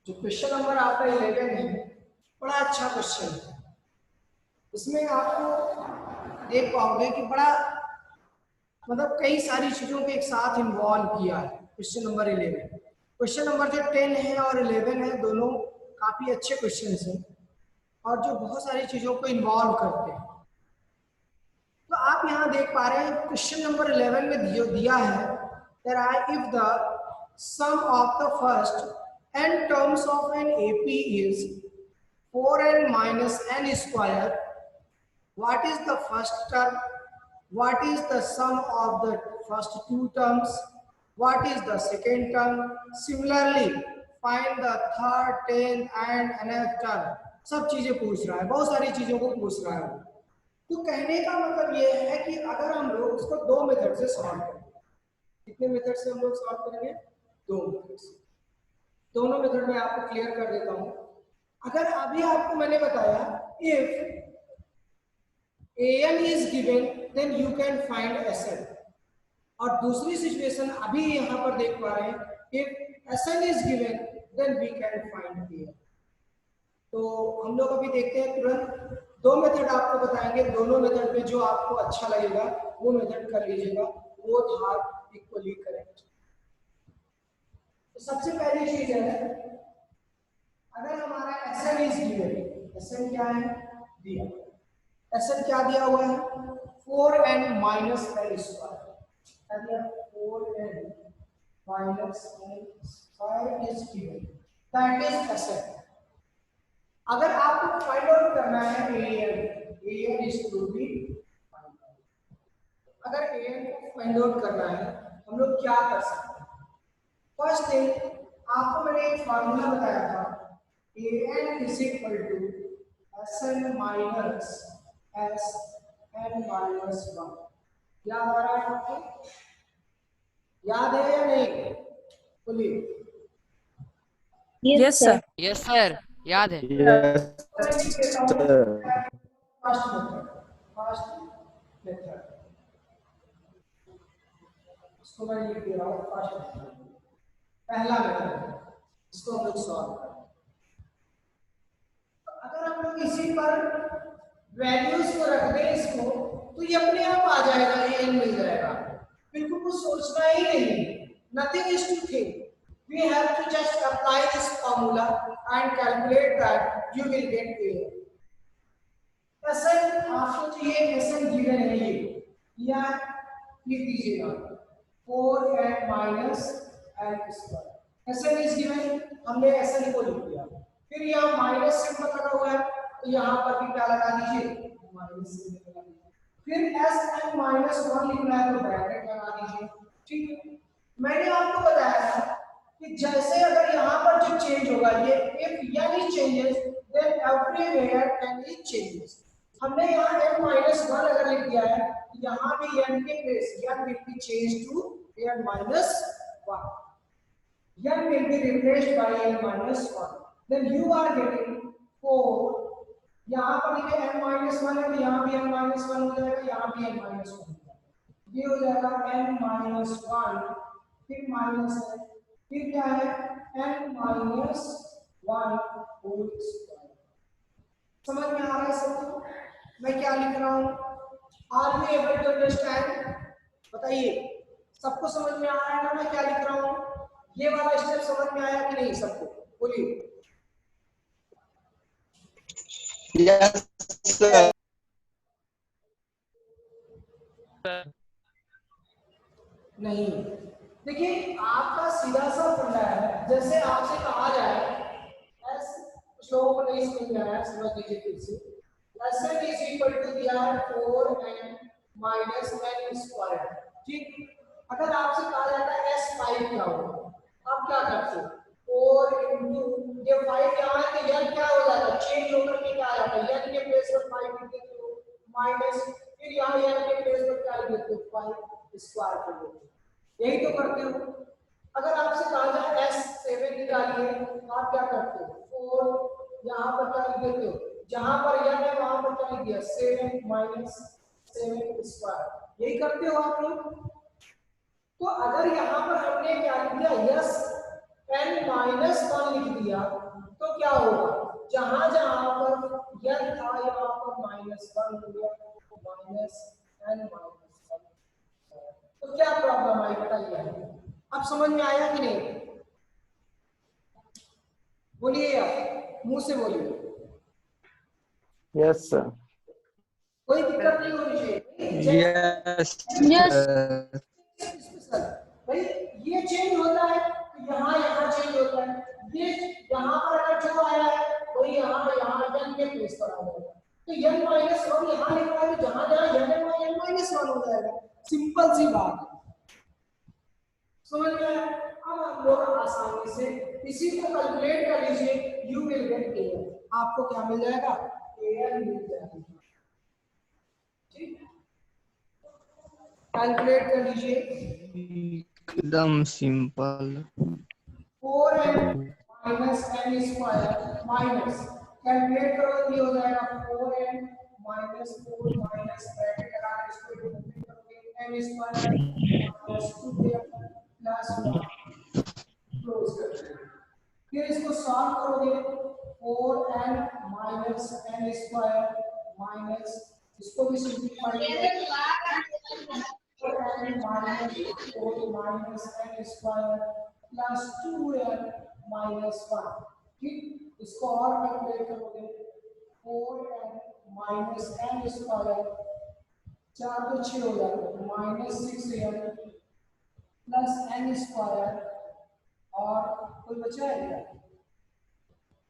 जो question number आपका 11 है, बड़ा अच्छा क्वेश्चन है। इसमें आपको देख पाओगे कि बड़ा मतलब कई सारी चीजों को एक साथ इन्वॉल्व किया है। क्वेश्चन नंबर 11, क्वेश्चन नंबर जो 10 है और 11 है, दोनों काफी अच्छे क्वेश्चन हैं और जो बहुत सारी चीजों को इन्वॉल्व करते हैं। तो आप यहाँ देख पा रहे हैं क्वेश्चन नंबर 11 में जो दिया है, if the sum of the first n terms of an AP is 4n minus n square, what is the first term, what is the sum of the first two terms, what is the second term, similarly find the third, 10th and nth term। सब चीजें पूछ रहा है, बहुत सारी चीजों को पूछ रहा है। तो कहने का मतलब ये है कि अगर हम लोग उसको दो मेथड से सॉल्व करेंगे, कितने मेथड से हम लोग सॉल्व करेंगे? दो मेथड से। दोनों मेथड में आपको क्लियर कर देता हूं। अगर अभी आपको मैंने बताया if an is given then you can find sn, और दूसरी सिचुएशन अभी यहां पर देख पा रहे हैं if sn is given then we can find an। तो हम लोग अभी देखते हैं तुरंत दो मेथड आपको बताएंगे, दोनों मेथड में जो आपको अच्छा लगेगा वो मेथड कर लीजिएगा, बोथ आर इक्वली करेक्ट। तो सबसे पहली चीज है, अगर हमारा Sn इज गिवन, Sn क्या है दिया, Sn क्या दिया हुआ है 4n minus n square, 4n minus n square is given, that is Sn। अगर आपको फाइंड आउट करना है an is to be, अगर an को फाइंड आउट करना है हम लोग क्या कर सकते हैं? फर्स्ट थिंग आपको मैंने एक फार्मूला बताया था, an is equal to Sn minus Sn minus 1। याद आ रहा है आपको? याद है या नहीं? बोलिए। Yes sir. यस सर, याद है। फर्स्ट मेथड इसको मैं लिख दे रहा हूँ, फर्स्ट मेथड, पहला मेथड, इसको हम लोग सॉल्व करें। अगर हम लोग इसी पर वैल्यूज को रख दें इसको, तो ये अपने आप आ जाएगा, an मिल जाएगा, बिल्कुल कुछ सोचना ही नहीं, nothing is to think, we have to just apply this formula and calculate that you will get an। Sn आपको चाहिए, Sn given है ये, या लिख दीजिएगा 4n minus n square, Sn is given, हमने Sn को लिख दिया, फिर यहाँ माइनस सिंबल लगा हुआ है तो यहाँ पर भी क्या लगा दीजिए, माइनस सिंबल लगा दीजिए, फिर Sn minus 1 लिखना है तो ब्रैकेट लगा दीजिए। ठीक है, मैंने आपको बताया था कि जैसे अगर यहाँ पर जो चेंज होगा ये if n is changes then everywhere n is changes। हमने यहाँ n minus 1 अगर लिख दिया है तो यहाँ भी n के place n will be changed to n minus 1, n will be replaced by n minus 1, then you are getting 4। यहाँ पर लिखे n minus 1 है तो यहाँ भी n minus 1 हो जाएगा, यहाँ भी n minus 1 हो जाएगा, ये हो जाएगा n minus 1, फिर माइनस है, फिर क्या है n minus 1 होल स्क्वायर। समझ में आ रहा है सबको मैं क्या लिख रहा हूँ? Are you able to understand? बताइए, सबको समझ में आ रहा है ना मैं क्या लिख रहा हूँ? ये वाला स्टेप समझ में आया कि नहीं सबको? बोलिए। Yes sir. नहीं, देखिए आपका सीधा सा फंडा है, जैसे आपसे कहा जाए एस, कुछ लोगों को नहीं समझ में आया, समझ लीजिए फिर से, Sn is equal to दिया है 4n minus n square। ठीक, अगर आपसे कहा जाता है S5 क्या होगा, आप क्या करते हो? 4 into ये 5 यहाँ है तो n क्या हो जाता है, चेंज होकर के क्या आ जाता है, n के प्लेस पर 5 लिख देते हो, माइनस फिर यहाँ n के प्लेस पर क्या लिख देते हो, 5 स्क्वायर कर देते हो, यही तो करते हो। अगर आपसे कहा जाए S7 निकालिए तो आप क्या करते हो, 4 यहाँ पर क्या लिख देते हो, जहां पर n है वहां पर क्या लिख दिया, 7 minus 7 स्क्वायर, यही करते हो आप लोग। तो अगर यहाँ पर हमने क्या लिख दिया, यस n माइनस वन लिख दिया तो क्या होगा, जहां जहां पर n था यहाँ पर माइनस वन हो गया, माइनस n माइनस वन। तो क्या प्रॉब्लम आई बताइए, अब समझ में आया कि नहीं? बोलिए यार, मुंह से बोलिए, Yes, sir. कोई दिक्कत नहीं होनी चाहिए। Yes, Yes. sir. सर भाई ये चेंज होता है तो यहाँ चेंज होता है, ये यहाँ पर अगर जो आया है तो यहाँ n के प्लेस पर आ जाएगा, तो n माइनस वन यहाँ लिखा है तो जहाँ जहाँ n माइनस वन हो जाएगा, सिंपल सी बात है, समझ में आया? अब हम लोग आसानी से इसी को कैलकुलेट कर लीजिए, यू विल गेट an, आपको क्या मिल जाएगा, an मिल जाएगा, ठीक, कैलकुलेट कर लीजिए, एकदम simple. 4n minus n square minus, calculate करो ये हो जाएगा 4n माइनस 4 माइनस ब्रैकेट लगा के इसको डिनोमिनेटर करोगे n square minus 2n plus 1 close कर देंगे, फिर इसको सॉल्व करोगे 4n minus n square minus, इसको भी सिंपलीफाई करोगे 4n minus 4 minus n square plus 2n minus 1, ठीक, इसको और कैलकुलेट करोगे 4n माइनस n स्क्वायर, 4 तो 6 हो जाएगा, minus 6n plus n square, और कोई बचा है क्या,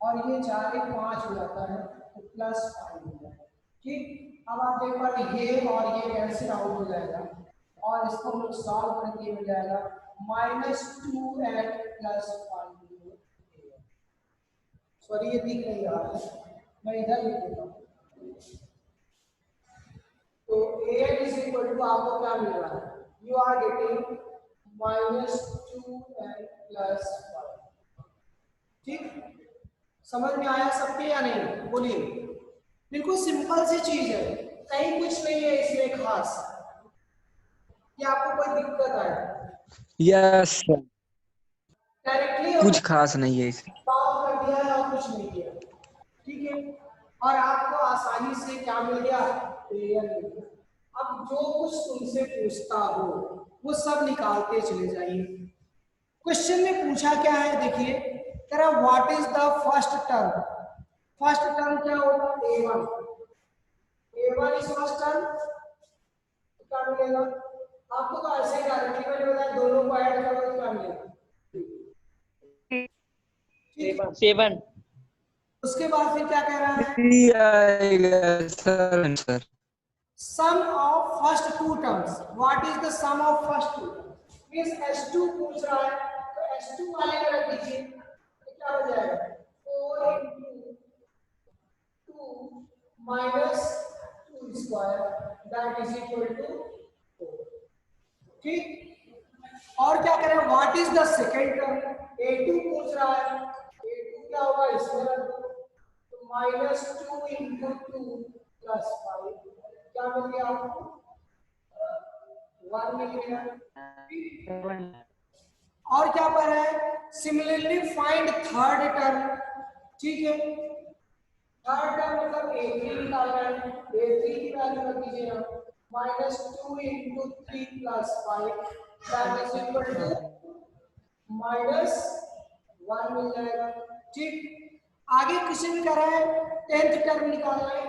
और ये 4 एक 5 हो जाता है तो प्लस 5 हो जाएगा, ठीक। अब आप एक बार ये और ये कैंसिल आउट हो जाएगा और इसको हम लोग सॉल्व करके मिल जाएगा माइनस 2n प्लस 5, सॉरी ये दिख नहीं रहा है, मैं इधर लिख देता हूँ, तो an इज इक्वल टू आपको क्या मिल रहा है, you are getting minus 2n plus 5, ठीक, समझ में आया सबके या नहीं, बोलिए, बिल्कुल सिंपल सी चीज है, कहीं कुछ नहीं है इसमें खास, कि आपको कोई दिक्कत आए, यस सर, डायरेक्टली कुछ खास नहीं है इसमें। सॉल्व कर दिया है और कुछ नहीं किया, ठीक है, और आपको आसानी से क्या मिल गया, एन मिल गया। अब जो कुछ तुमसे पूछता हो वो सब निकालते चले जाइए। क्वेश्चन में पूछा क्या है, देखिए तेरा what is the first term, first term क्या होगा, a1, a1 is first term, क्या मिलेगा आपको, तो ऐसे ही डायरेक्टली मैंने बताया दोनों को ऐड करो तो क्या मिलेगा, ठीक है? 7. उसके बाद फिर क्या कह रहा है, आएगा sir. sum of first two terms, what is the sum of first two terms, means s2 पूछ रहा है तो s2 वाले में रख दीजिए, तो क्या हो जाएगा 4 into 2 minus 2 square that is equal to 4, ठीक। और क्या करें, what is the second term, a2 पूछ रहा है, a2 क्या होगा इसमें रख दो, तो माइनस 2 into 2 प्लस 5, क्या मिल गया आपको, 1 मिल गया, और क्या पर है, सिमिलरली फाइंड थर्ड टर्म, ठीक है, थर्ड टर्म मतलब a3 निकालना है, a3 की वैल्यू रख दीजिए आप, minus 2 into 3 plus 5 that is equal to minus 1 मिल जाएगा, ठीक। आगे क्वेश्चन कर रहा है टेंथ टर्म निकालना है,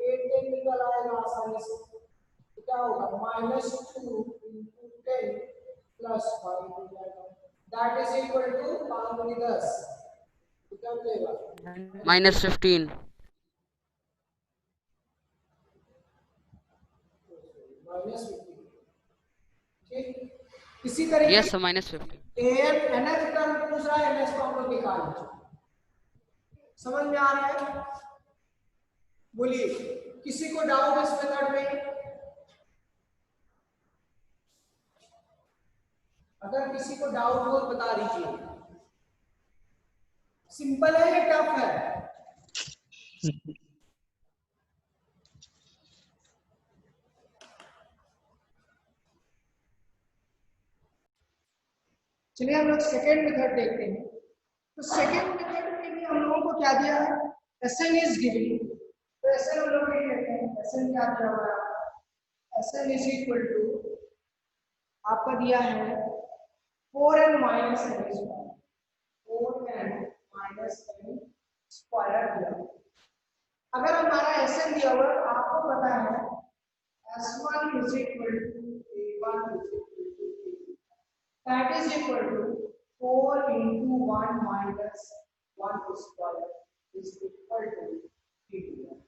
a10 निकल आएगा आसानी से, तो क्या होगा माइनस 2 into 10 प्लस 5 मिल जाएगा, दैट इज इक्वल टू 5 गुनी 10, तो क्या मिलेगा -15. माइनस 15, ठीक। इसी तरीके Yes, sir, -15. N nth term पूछ रहा है, ns को हम लोग निकाल लीजिए, समझ में आ रहा है, बोलिए, किसी को डाउट इस मेथड में, अगर किसी को डाउट हो तो बता दीजिए, सिंपल है या टफ है, चलिए हम लोग सेकेंड मेथड देखते हैं। तो सेकेंड मेथड में भी हम लोगों को क्या दिया है, Sn इज गिवन। तो Sn हम लोग ये कहते हैं, Sn क्या दिया हुआ है, Sn इज इक्वल टू आपका दिया है 4n minus n square, 4n minus n square दिया। अगर हमारा Sn दिया हुआ है, आपको पता है S1 is equal to A1 is equal to A2. That is equal to 4 into 1 minus 1 square is equal to 3.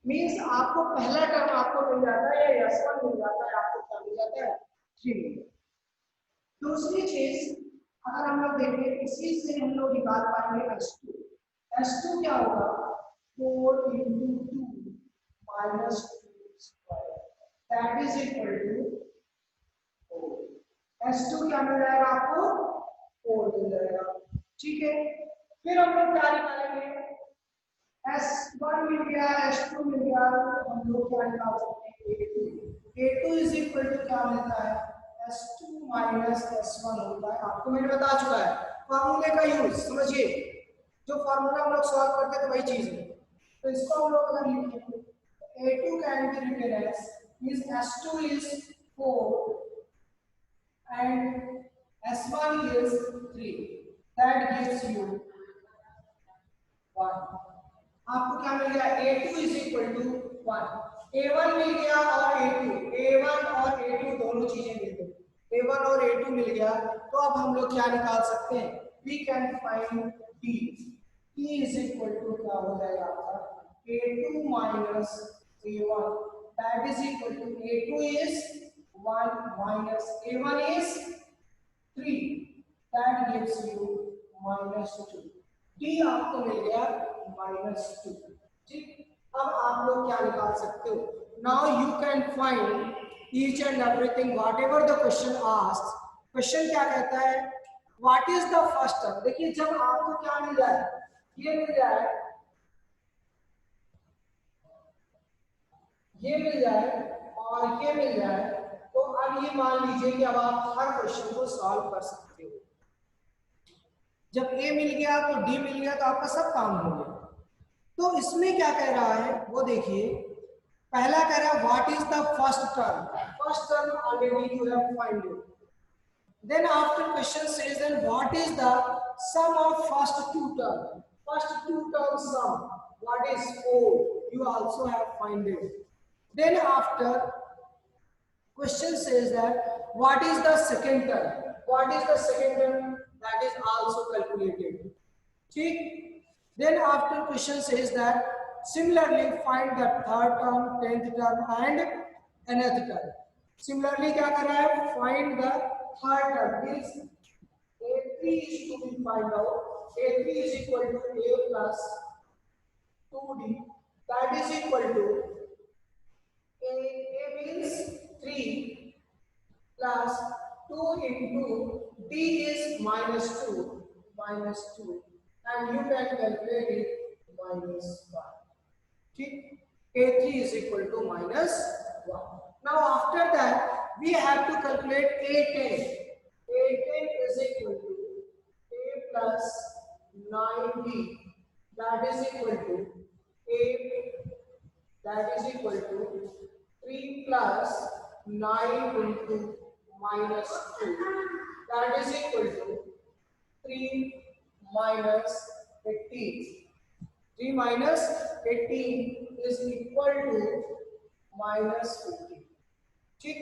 Means आपको पहला टर्म आपको मिल जाता है, या S1 मिल जाता है, आपको क्या मिल जाता है, 3 मिल जाता है। दूसरी चीज अगर हम लोग देखें, इसी से हम लोग निकाल पाएंगे S2। S2 क्या होगा, 4 into 2 minus 2 square, that is equal to 4। S2 क्या मिल जाएगा आपको, 4 मिल जाएगा। ठीक है, फिर हम लोग क्या निकालेंगे, S1 मिल गया, S2 मिल गया, तो हम लोग क्या निकाल सकते हैं, A2। A2 is equal to क्या मिलता है, S2 माइनस S1 होता है। आपको मैंने बता चुका है फॉर्मूले का यूज, समझिए जो फॉर्मूला हम लोग सॉल्व करते हैं तो वही चीज है। तो इसको हम लोग अगर लिखें, A2 can be written as means S2 is 4 and S1 is 3, that gives you 1। आपको क्या मिल गया, A2 is equal to 1, A1 मिल गया और A2, A1 और A2 दोनों चीजें मिल गई, A1 और A2 मिल गया। तो अब हम लोग क्या निकाल सकते हैं, we can find D। D is equal to क्या हो जाएगा आपका, A2 minus A1, that is equal to A2 is 1 minus A1 is 3, that gives you -2। D आपको मिल गया -2। ठीक, अब आप लोग क्या निकाल सकते हो, now you can find each and everything what ever the question asks. Question क्या कहता है, what is the first term. देखिए जब आपको क्या मिल जाए, ये मिल जाए, ये मिल जाए और ये मिल जाए, तो अब ये मान लीजिए कि अब आप हर क्वेश्चन को सॉल्व कर सकते हो। जब A मिल गया तो D मिल गया, तो आपका सब काम हो गया। तो इसमें क्या कह रहा है वो देखिए, पहला कह रहा है what is the first term. First term already you have find it. Then after question says then what is the sum of first two term. First two term sum what is 4, you also have find it. Then after question says that what is the second term, what is the second term, that is also calculated. ठीक, then after question says that similarly find the third term, 10th term and nth term. Similarly क्या कर रहा है, find the third term, means A3 is to be find out, A3 is equal to A plus 2D, that is equal to A means 3 plus 2 into D is -2, and you can calculate it -1. ठीक, A3 is equal to -1. Now after that we have to calculate A10. A10 is equal to A plus 9D, that is equal to A, that is equal to 3 plus 9 into -2, that is equal to 3 minus 18. 3 minus 18 is equal to -15. ठीक,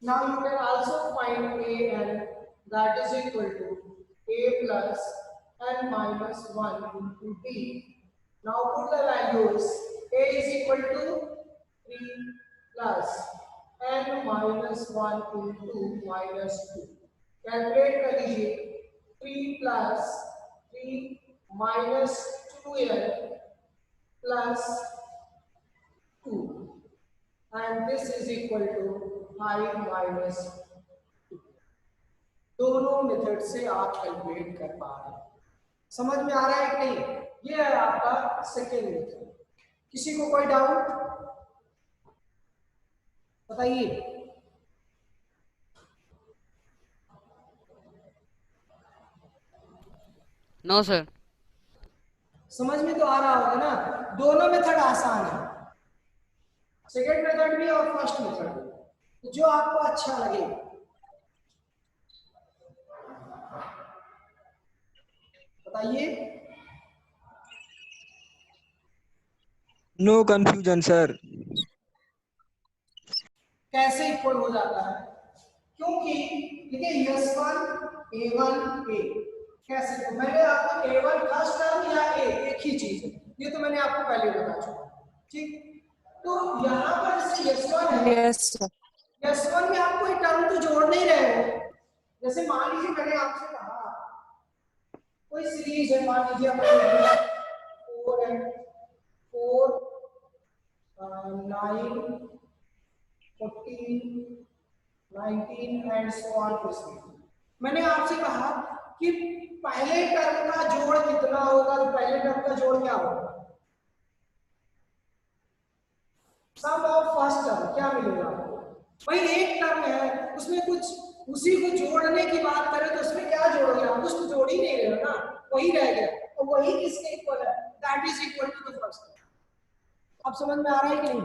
now you can also find A n, that is equal to A plus n minus 1 into D. Now put the values. A is equal to 3 plus n minus 1 into -2. Calculate कर लीजिए, 3 plus 3 minus 2n plus 2, and this is equal to 5 minus 2. दोनों method से आप calculate कर पा रहे हैं। समझ में आ रहा है कि नहीं, ये है आपका सेकेंड मेथड। किसी को कोई डाउट बताइए। No sir. समझ में तो आ रहा होगा ना, दोनों मेथड आसान है, सेकेंड मेथड भी और फर्स्ट मेथड भी, तो जो आपको अच्छा लगे। बताइए नो कंफ्यूजन सर। कैसे इक्वल हो जाता है, क्योंकि देखिए S1 A1 A कैसे, तो मैंने आपको A1 फर्स्ट टर्म या A एक ही चीज है, ये तो मैंने आपको पहले बता चुका, ठीक। तो यहाँ पर जैसे S1 है, यस सर। S1 में आप कोई टर्म तो जोड़ नहीं रहे हो, जैसे मान लीजिए मैंने आपसे कहा कोई सीरीज है, मान लीजिए अपने 4 है, 4 9 14 19 एंड सो ऑन टू सी। मैंने आपसे कहा कि पहले टर्म का जोड़ कितना होगा, तो पहले टर्म का जोड़ क्या होगा, सम ऑफ फर्स्ट टर्म, क्या मिलेगा आपको। भाई एक टर्म है उसमें कुछ उसी को जोड़ने की बात करें तो उसमें क्या जोड़ोगे आप, कुछ तो जोड़ ही नहीं रहे हो ना, वही रह गया, तो वही किसके इक्वल है, that is equal to the first. अब समझ में आ रहा है कि नहीं,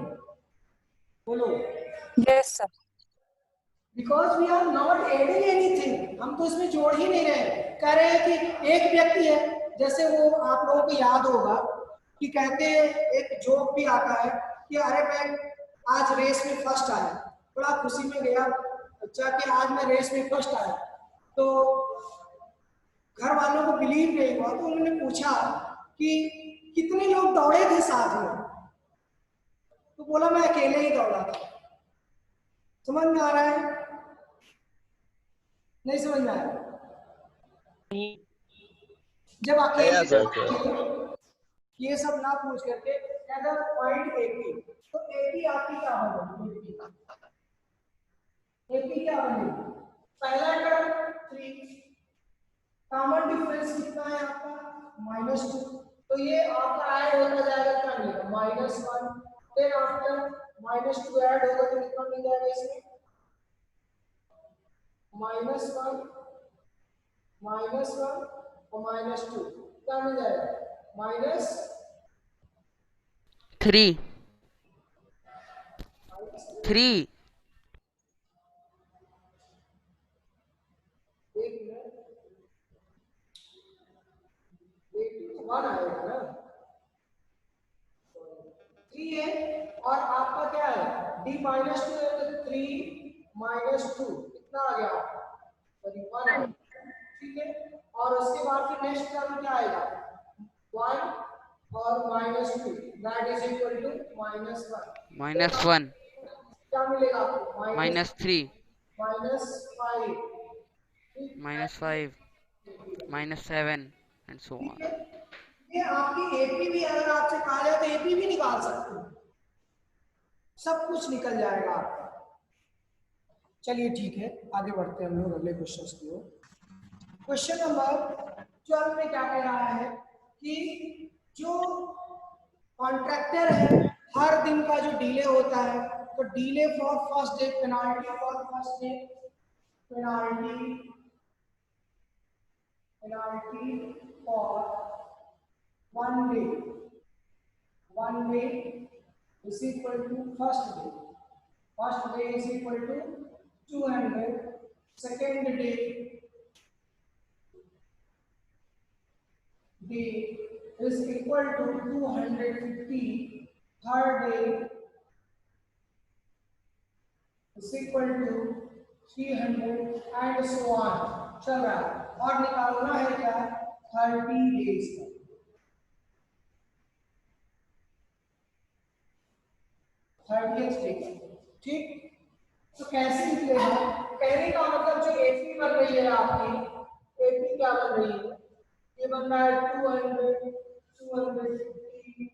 बोलो। Yes sir. Because we are not adding anything, हम तो इसमें जोड़ ही नहीं रहे, कह रहे हैं कि एक व्यक्ति है, जैसे वो आप लोगों को याद होगा कि कहते हैं, एक जोक भी आता है कि अरे मैं आज रेस में फर्स्ट आया, बड़ा खुशी में गया बच्चा कि आज मैं रेस में फर्स्ट आया, तो घर वालों को बिलीव नहीं हुआ, तो उन्होंने पूछा कि कितने लोग दौड़े थे साथ में, तो बोला मैं अकेले ही दौड़ा था। समझ में आ रहा है, नहीं समझ में आया, जब अकेले ये सब ना पूछ करके पॉइंट एपी, तो एपी आपकी क्या बनेगी, एपी क्या बनेगी, पहला टर्म 3, कॉमन डिफरेंस कितना है आपका -2, तो ये आपका ऐड होता जाएगा, क्या मिलेगा -1, देन आफ्टर -2 ऐड होगा तो कितना मिल जाएगा इसमें, -1 -1 और -2, क्या मिल जाएगा थ्री। 3। एक मिनट, 1 आएगा ना, 3 है, और आपका क्या है d -2 है, तो 3 -2 कितना आ गया आपका, सॉरी 1 आ गया, ठीक है। और उसके बाद फिर नेक्स्ट टर्म क्या आएगा, 1 और -2, दैट इज इक्वल टू -1, -1, क्या मिलेगा आपको -3, -5, -5, -7 एंड सो ठीक ऑन। है। ये आपकी एपी भी अगर आपसे कहा जाए तो एपी भी निकाल सकते हो, सब कुछ निकल जाएगा आपका। चलिए ठीक है, आगे बढ़ते हैं हम लोग अगले क्वेश्चन की ओर। क्वेश्चन नंबर 12 में क्या कह रहा है कि जो कॉन्ट्रैक्टर है, हर दिन का जो डिले होता है, तो delay for first day, penalty for first day, penalty for 1 day is equal to first day is equal to 200, second day is equal to 250, third day is equal to 300 and so on, चल रहा है। और निकालना है क्या, 30 days का, 30th day का, ठीक। तो कैसे निकलेगा, कहने का मतलब जो एपी बन रही है आपकी, एपी क्या बन रही है, ये बन रहा है 200, 250,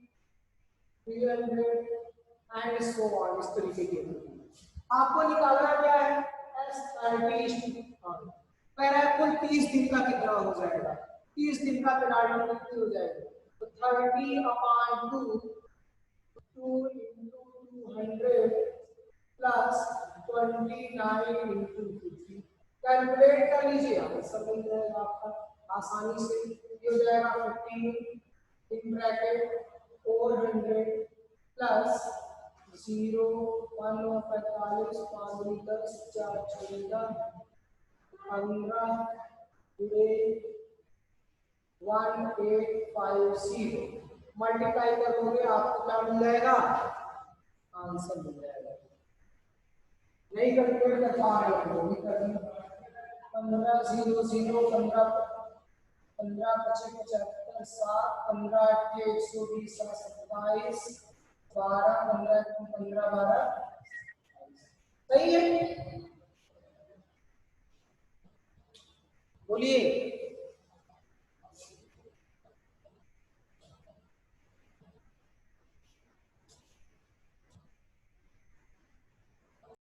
300 एंड सो ऑन, इस तरीके के। आपको निकालना क्या है, S30, कुल 30 दिन का कितना हो जाएगा, 30 दिन का पेनाल्टी कितनी हो जाएगी, तो 30/2, 2 into 200 प्लस 29 into 50, कैलकुलेट कर लीजिए, आप सब मिल जाएगा आपका आसानी से। ये हो जाएगा 15 इन ब्रैकेट 400 प्लस 0 1 और 45 5 10 4 14 15 टुडे 1850 मल्टीप्लाई करोगे आपको क्या मिल जाएगा, आंसर मिल जाएगा। नहीं कैलकुलेट कर पा रहे हो तो भी करना। 15 0 0 15 15 25 75 7 15 8 120 27 12 15 15 12 सही है। बोलिए